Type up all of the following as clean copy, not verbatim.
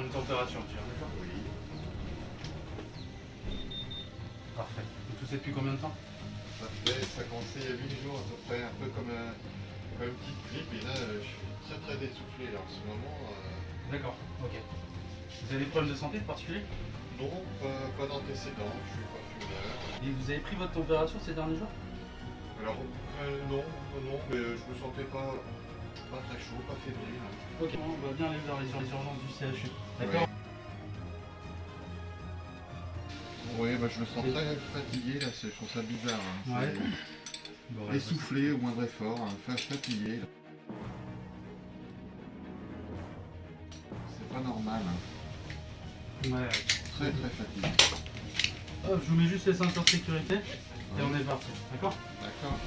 bonne température, tu vois, d'accord? Oui. Parfait. Vous toussez depuis combien de temps? Ça a commencé il y a 8 jours à peu près, un peu comme une petite grippe. Et là, je suis très essoufflé là, en ce moment. D'accord, ok. Vous avez des problèmes de santé de particulier? Non, pas d'antécédents, je suis pas fumeur. Et vous avez pris votre température ces derniers jours? Alors, non, mais je me sentais pas très chaud, pas fébrile. Ok, on va bien aller vers les urgences du CHU. D'accord? Oui, bah, je me sens très fatigué là, je trouve ça bizarre. Hein. Ouais. C'est Bon, essoufflé au moindre effort, hein, fatigué. C'est pas normal. Hein. Ouais. Très fatigué. Hop, je vous mets juste les ceintures de sécurité et on est parti. D'accord? D'accord.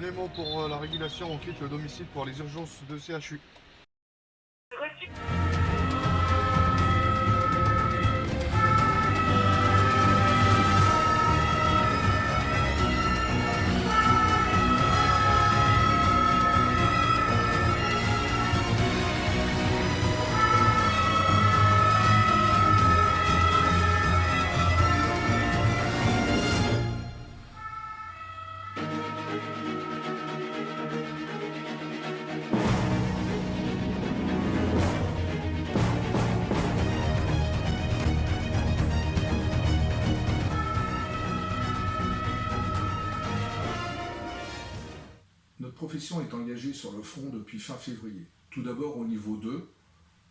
Les mots pour la régulation, on quitte le domicile pour les urgences de CHU. Notre profession est engagée sur le front depuis fin février. Tout d'abord au niveau 2,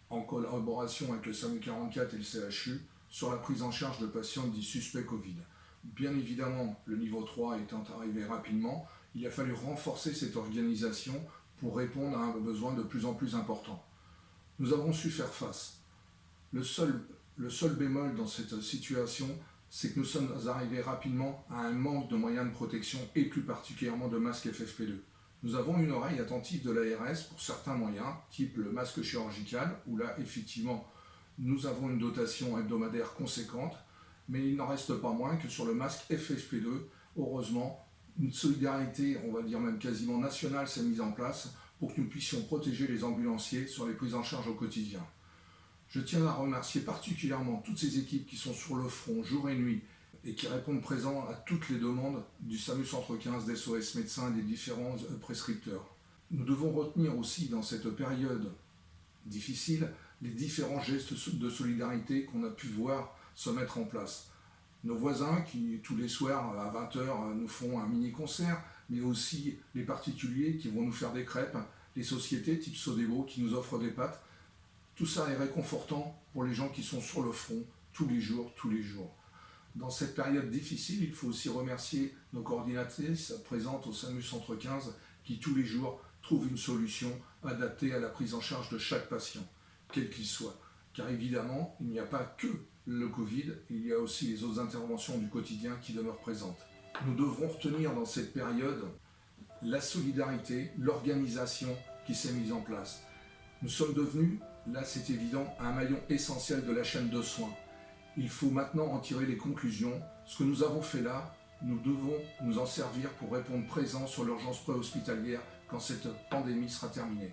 en collaboration avec le SAMU 44 et le CHU, sur la prise en charge de patients dits suspects Covid. Bien évidemment, le niveau 3 étant arrivé rapidement, il a fallu renforcer cette organisation pour répondre à un besoin de plus en plus important. Nous avons su faire face. Le seul bémol dans cette situation, c'est que nous sommes arrivés rapidement à un manque de moyens de protection et plus particulièrement de masques FFP2. Nous avons une oreille attentive de l'ARS pour certains moyens, type le masque chirurgical, où là, effectivement, nous avons une dotation hebdomadaire conséquente, mais il n'en reste pas moins que sur le masque FFP2, heureusement, une solidarité, on va dire même quasiment nationale, s'est mise en place pour que nous puissions protéger les ambulanciers sur les prises en charge au quotidien. Je tiens à remercier particulièrement toutes ces équipes qui sont sur le front jour et nuit et qui répondent présents à toutes les demandes du SAMU Centre 15, des SOS médecins et des différents prescripteurs. Nous devons retenir aussi dans cette période difficile les différents gestes de solidarité qu'on a pu voir se mettre en place. Nos voisins qui tous les soirs à 20h nous font un mini-concert, mais aussi les particuliers qui vont nous faire des crêpes, les sociétés type Sodebo qui nous offrent des pâtes. Tout ça est réconfortant pour les gens qui sont sur le front tous les jours. Dans cette période difficile, il faut aussi remercier nos coordinatrices présentes au SAMU Centre 15 qui tous les jours trouvent une solution adaptée à la prise en charge de chaque patient, quel qu'il soit. Car évidemment, il n'y a pas que le Covid, il y a aussi les autres interventions du quotidien qui demeurent présentes. Nous devrons retenir dans cette période la solidarité, l'organisation qui s'est mise en place. Nous sommes devenus, là c'est évident, un maillon essentiel de la chaîne de soins. Il faut maintenant en tirer les conclusions. Ce que nous avons fait là, nous devons nous en servir pour répondre présent sur l'urgence préhospitalière quand cette pandémie sera terminée.